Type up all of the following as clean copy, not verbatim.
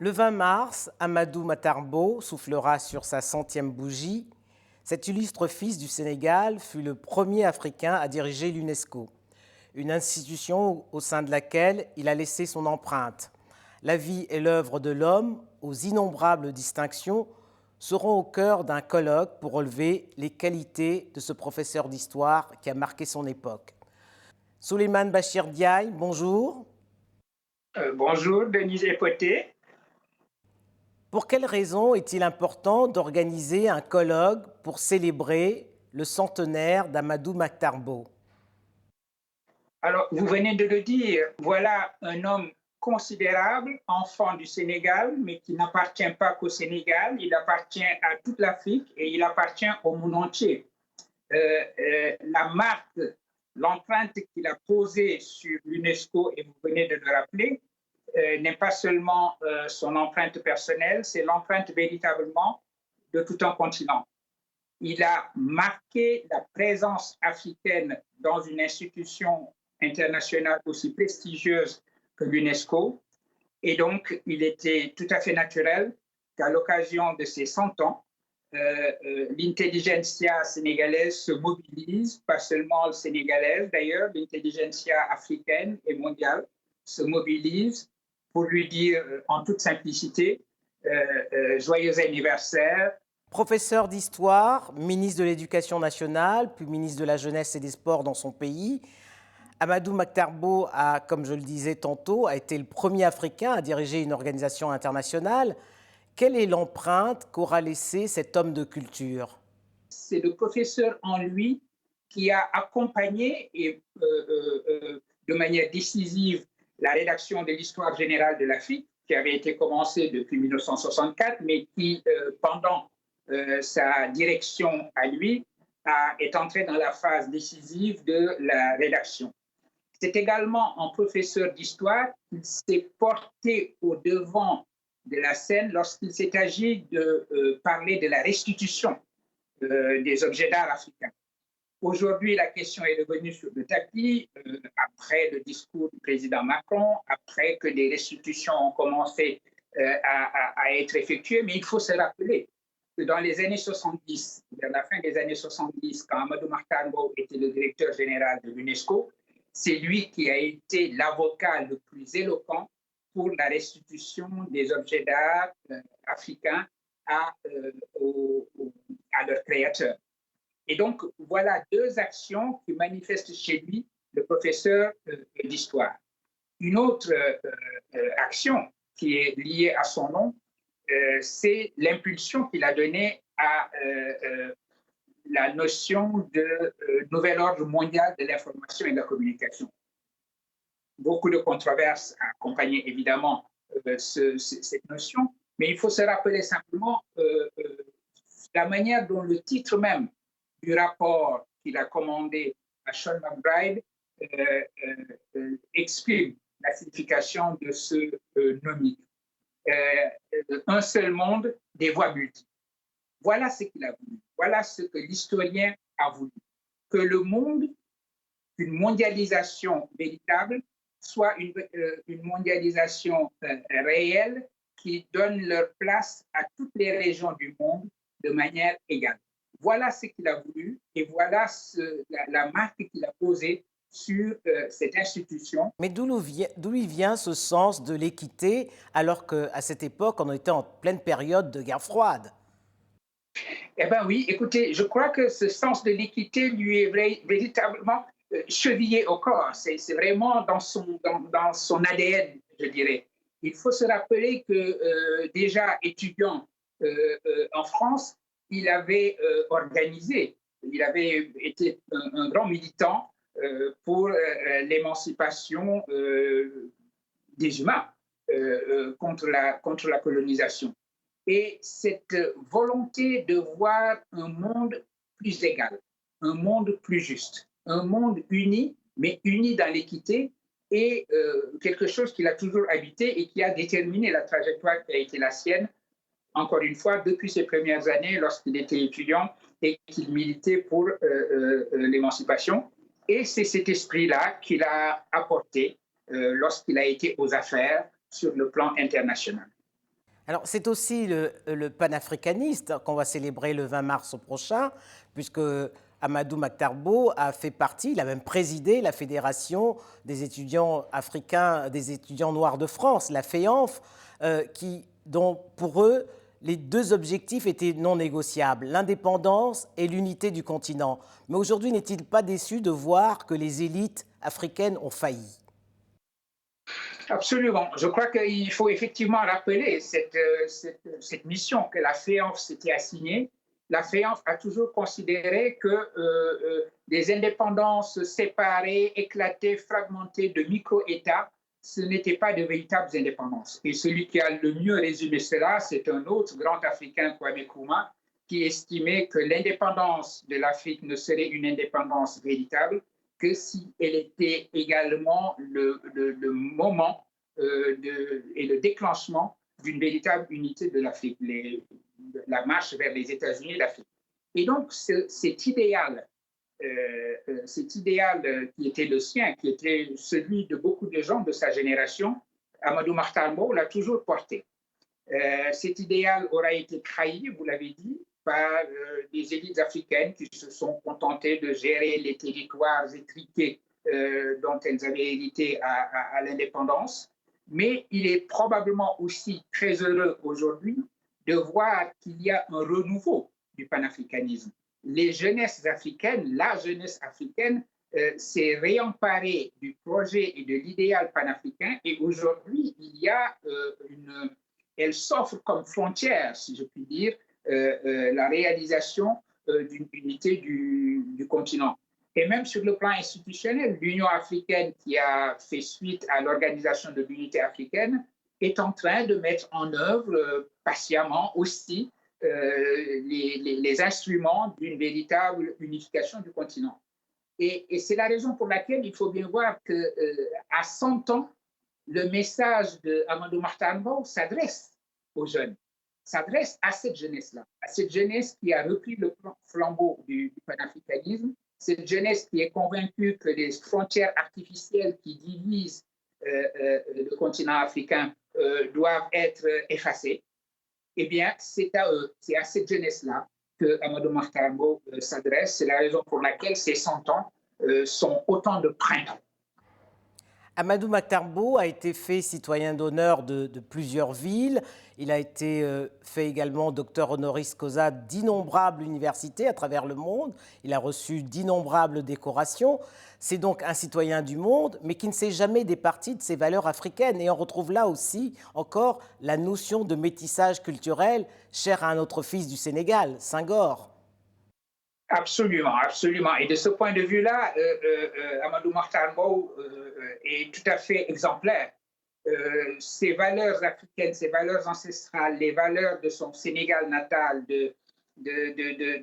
Le 20 mars, Amadou Matarbo soufflera sur sa centième bougie. Cet illustre fils du Sénégal fut le premier Africain à diriger l'UNESCO, une institution au sein de laquelle il a laissé son empreinte. La vie et l'œuvre de l'homme, aux innombrables distinctions, seront au cœur d'un colloque pour relever les qualités de ce professeur d'histoire qui a marqué son époque. Souleymane Bachir Diaye, bonjour. Bonjour, Denise Epoté. Pour quelles raisons est-il important d'organiser un colloque pour célébrer le centenaire d'Amadou Matarbo? Alors, vous venez de le dire, voilà un homme considérable, enfant du Sénégal, mais qui n'appartient pas qu'au Sénégal, il appartient à toute l'Afrique et il appartient au monde entier. La marque, l'empreinte qu'il a posée sur l'UNESCO, et vous venez de le rappeler, n'est pas seulement son empreinte personnelle, c'est l'empreinte véritablement de tout un continent. Il a marqué la présence africaine dans une institution internationale aussi prestigieuse que l'UNESCO. Et donc, il était tout à fait naturel qu'à l'occasion de ces 100 ans, l'intelligentsia sénégalaise se mobilise, pas seulement sénégalaise d'ailleurs, l'intelligentsia africaine et mondiale se mobilise pour lui dire en toute simplicité joyeux anniversaire. Professeur d'histoire, ministre de l'Éducation nationale, puis ministre de la Jeunesse et des Sports dans son pays, Amadou Matarbo a, comme je le disais tantôt, a été le premier Africain à diriger une organisation internationale. Quelle est l'empreinte qu'aura laissée cet homme de culture? C'est le professeur en lui qui a accompagné de manière décisive la rédaction de l'histoire générale de l'Afrique, qui avait été commencée depuis 1964, mais qui, pendant sa direction à lui, est entré dans la phase décisive de la rédaction. C'est également en professeur d'histoire qu'il s'est porté au devant de la scène lorsqu'il s'est agi de parler de la restitution des objets d'art africains. Aujourd'hui, la question est revenue sur le tapis après le discours du président Macron, après que des restitutions ont commencé à être effectuées, mais il faut se rappeler que dans les années 70, vers la fin des années 70, quand Amadou Matarbo était le directeur général de l'UNESCO, c'est lui qui a été l'avocat le plus éloquent pour la restitution des objets d'art africains à leurs créateurs. Et donc, voilà deux actions qui manifestent chez lui le professeur d'histoire. Une autre action qui est liée à son nom, c'est l'impulsion qu'il a donnée à la notion de nouvel ordre mondial de l'information et de la communication. Beaucoup de controverses accompagnaient évidemment cette notion, mais il faut se rappeler simplement la manière dont le titre même du rapport qu'il a commandé à Sean McBride exprime la signification de ce nomique. Un seul monde, des voix multiples. Voilà ce qu'il a voulu. Voilà ce que l'historien a voulu. Que le monde, une mondialisation véritable, soit une mondialisation réelle qui donne leur place à toutes les régions du monde de manière égale. Voilà ce qu'il a voulu et voilà la marque qu'il a posée sur cette institution. Mais d'où lui vient ce sens de l'équité alors qu'à cette époque, on était en pleine période de guerre froide? Eh bien oui, écoutez, je crois que ce sens de l'équité lui est véritablement chevillé au corps. C'est vraiment dans son ADN, je dirais. Il faut se rappeler que déjà étudiant en France, il avait organisé, il avait été un grand militant pour l'émancipation des humains contre la colonisation. Et cette volonté de voir un monde plus égal, un monde plus juste, un monde uni, mais uni dans l'équité, est quelque chose qu'il a toujours habité et qui a déterminé la trajectoire qui a été la sienne, encore une fois, depuis ses premières années, lorsqu'il était étudiant et qu'il militait pour l'émancipation. Et c'est cet esprit-là qu'il a apporté lorsqu'il a été aux affaires sur le plan international. Alors, c'est aussi le panafricaniste qu'on va célébrer le 20 mars prochain, puisque Amadou Maktarbo a fait partie, il a même présidé la Fédération des étudiants africains, des étudiants noirs de France, la FEANF, dont pour eux, les deux objectifs étaient non négociables, l'indépendance et l'unité du continent. Mais aujourd'hui, n'est-il pas déçu de voir que les élites africaines ont failli? Absolument. Je crois qu'il faut effectivement rappeler cette mission que la FEANF s'était assignée. La FEANF a toujours considéré que des indépendances séparées, éclatées, fragmentées de micro-États, ce n'étaient pas de véritables indépendances. Et celui qui a le mieux résumé cela, c'est un autre grand Africain, Kwame Nkrumah, qui estimait que l'indépendance de l'Afrique ne serait une indépendance véritable que si elle était également le moment et le déclenchement d'une véritable unité de l'Afrique, la marche vers les États-Unis d'Afrique. Et donc, cet idéal qui était le sien, qui était celui de beaucoup de gens de sa génération, Amadou Mahtar Mbow l'a toujours porté. Cet idéal aura été trahi, vous l'avez dit, par des élites africaines qui se sont contentées de gérer les territoires étriqués dont elles avaient hérité à l'indépendance. Mais il est probablement aussi très heureux aujourd'hui de voir qu'il y a un renouveau du panafricanisme. Les jeunesses africaines, la jeunesse africaine s'est réemparée du projet et de l'idéal panafricain et aujourd'hui, il y a elle s'offre comme frontière, si je puis dire, la réalisation d'une unité du continent. Et même sur le plan institutionnel, l'Union africaine, qui a fait suite à l'Organisation de l'Unité africaine, est en train de mettre en œuvre patiemment aussi les instruments d'une véritable unification du continent. Et c'est la raison pour laquelle il faut bien voir qu'à 100 ans, le message d'Amadou Mahtar Mbow s'adresse aux jeunes, s'adresse à cette jeunesse-là, à cette jeunesse qui a repris le flambeau du panafricanisme, cette jeunesse qui est convaincue que les frontières artificielles qui divisent le continent africain doivent être effacées. Eh bien, c'est à eux, c'est à cette jeunesse-là que Amadou Mahtar Mbow s'adresse. C'est la raison pour laquelle ces 100 ans sont autant de printemps. Amadou Mahtar Mbow a été fait citoyen d'honneur de plusieurs villes. Il a été fait également docteur honoris causa d'innombrables universités à travers le monde. Il a reçu d'innombrables décorations. C'est donc un citoyen du monde, mais qui ne s'est jamais départi de ses valeurs africaines. Et on retrouve là aussi encore la notion de métissage culturel chère à un autre fils du Sénégal, Senghor. Absolument, absolument. Et de ce point de vue-là, Amadou Mahtar Mbow est tout à fait exemplaire. Ses valeurs africaines, ses valeurs ancestrales, les valeurs de son Sénégal natal, de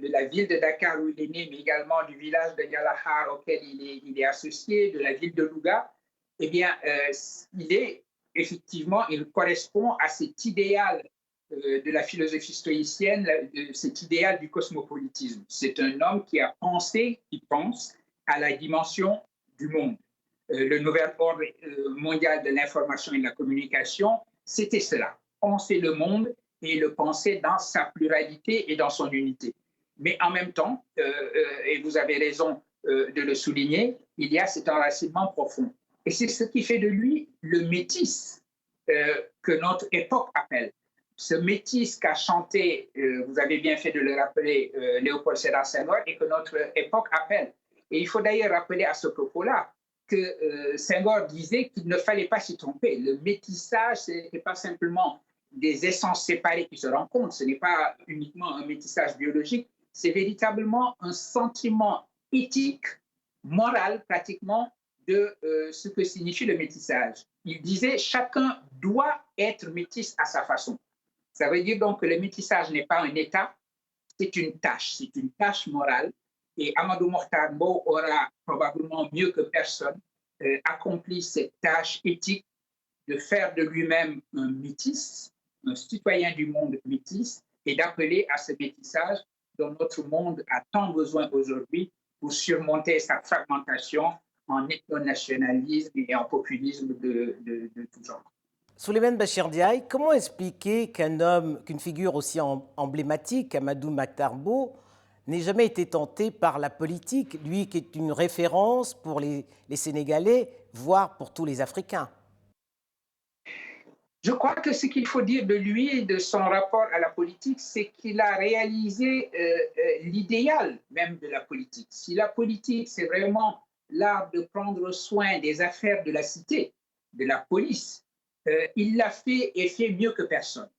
la ville de Dakar où il est né, mais également du village de Yalahar auquel il est associé, de la ville de Louga, eh bien, il correspond à cet idéal de la philosophie stoïcienne, de cet idéal du cosmopolitisme. C'est un homme qui a pensé, qui pense à la dimension du monde. Le nouvel ordre mondial de l'information et de la communication, c'était cela. Penser le monde et le penser dans sa pluralité et dans son unité. Mais en même temps, et vous avez raison de le souligner, il y a cet enracinement profond. Et c'est ce qui fait de lui le métis que notre époque appelle. Ce métis qu'a chanté, vous avez bien fait de le rappeler, Léopold Sédar Senghor, et que notre époque appelle. Et il faut d'ailleurs rappeler à ce propos-là que Senghor disait qu'il ne fallait pas s'y tromper. Le métissage, ce n'est pas simplement des essences séparées qui se rencontrent, ce n'est pas uniquement un métissage biologique, c'est véritablement un sentiment éthique, moral pratiquement, de ce que signifie le métissage. Il disait chacun doit être métis à sa façon. Ça veut dire donc que le métissage n'est pas un état, c'est une tâche morale. Et Amadou Mahtar Mbow aura probablement mieux que personne accompli cette tâche éthique de faire de lui-même un métis, un citoyen du monde métis, et d'appeler à ce métissage dont notre monde a tant besoin aujourd'hui pour surmonter sa fragmentation en ethno-nationalisme et en populisme de tout genre. Souleymane Bachir Diaye, comment expliquer qu'une figure aussi emblématique, Amadou Matarbo, n'ait jamais été tenté par la politique, lui qui est une référence pour les Sénégalais, voire pour tous les Africains? Je crois que ce qu'il faut dire de lui et de son rapport à la politique, c'est qu'il a réalisé l'idéal même de la politique. Si la politique, c'est vraiment l'art de prendre soin des affaires de la cité, de la police, il l'a fait et fait mieux que personne.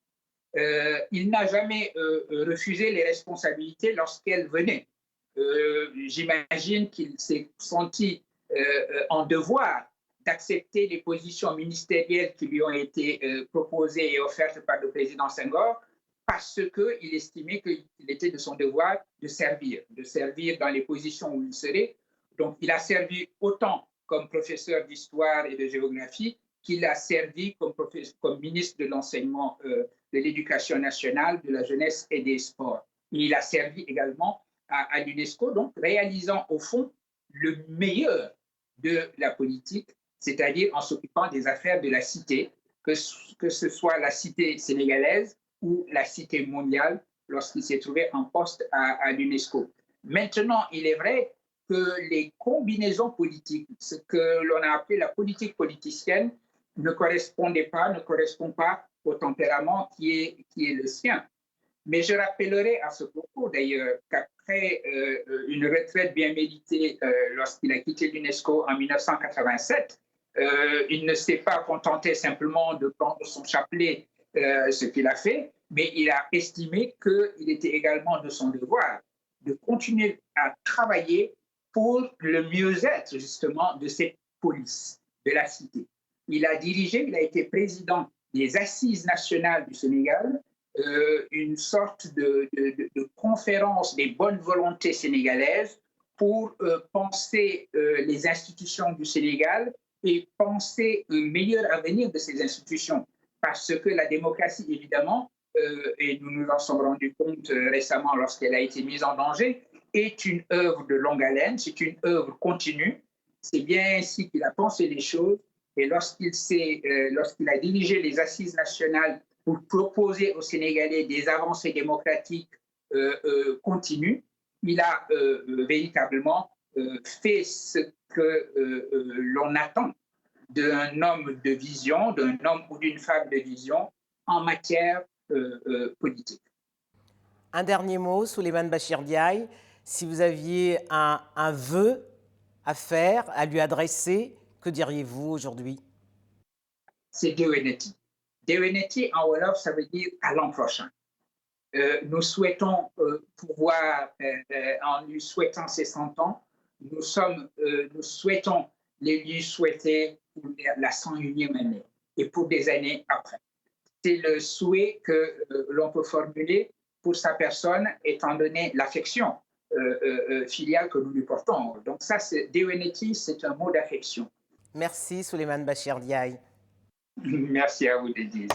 Il n'a jamais refusé les responsabilités lorsqu'elles venaient. J'imagine qu'il s'est senti en devoir d'accepter les positions ministérielles qui lui ont été proposées et offertes par le président Senghor parce qu'il estimait qu'il était de son devoir de servir dans les positions où il serait. Donc, il a servi autant comme professeur d'histoire et de géographie qu'il a servi comme ministre de l'enseignement de l'éducation nationale, de la jeunesse et des sports. Et il a servi également à l'UNESCO, donc réalisant au fond le meilleur de la politique, c'est-à-dire en s'occupant des affaires de la cité, que ce soit la cité sénégalaise ou la cité mondiale lorsqu'il s'est trouvé en poste à l'UNESCO. Maintenant, il est vrai que les combinaisons politiques, ce que l'on a appelé la politique politicienne, ne correspond pas au tempérament qui est le sien. Mais je rappellerai à ce propos, d'ailleurs, qu'après une retraite bien méritée lorsqu'il a quitté l'UNESCO en 1987, il ne s'est pas contenté simplement de prendre son chapelet, ce qu'il a fait, mais il a estimé qu'il était également de son devoir de continuer à travailler pour le mieux-être, justement, de cette police, de la cité. Il a été président des Assises nationales du Sénégal, une sorte de conférence des bonnes volontés sénégalaises pour penser les institutions du Sénégal et penser un meilleur avenir de ces institutions. Parce que la démocratie, évidemment, et nous nous en sommes rendus compte récemment lorsqu'elle a été mise en danger, est une œuvre de longue haleine, c'est une œuvre continue. C'est bien ainsi qu'il a pensé les choses. Et lorsqu'il a dirigé les assises nationales pour proposer aux Sénégalais des avancées démocratiques continues, il a véritablement fait ce que l'on attend d'un homme de vision, d'un homme ou d'une femme de vision en matière politique. Un dernier mot, Souleymane Bachir Diaye, si vous aviez un vœu à faire, à lui adresser, que diriez-vous aujourd'hui? C'est Deweneti. Deweneti en Wolof, ça veut dire à l'an prochain. Nous souhaitons pouvoir, en lui souhaitant ses 100 ans, nous souhaitons les lui souhaiter pour la 101e année et pour des années après. C'est le souhait que l'on peut formuler pour sa personne, étant donné l'affection filiale que nous lui portons. Donc ça, Deweneti, c'est un mot d'affection. Merci Souleymane Bachir Diaye. Merci à vous, Denise.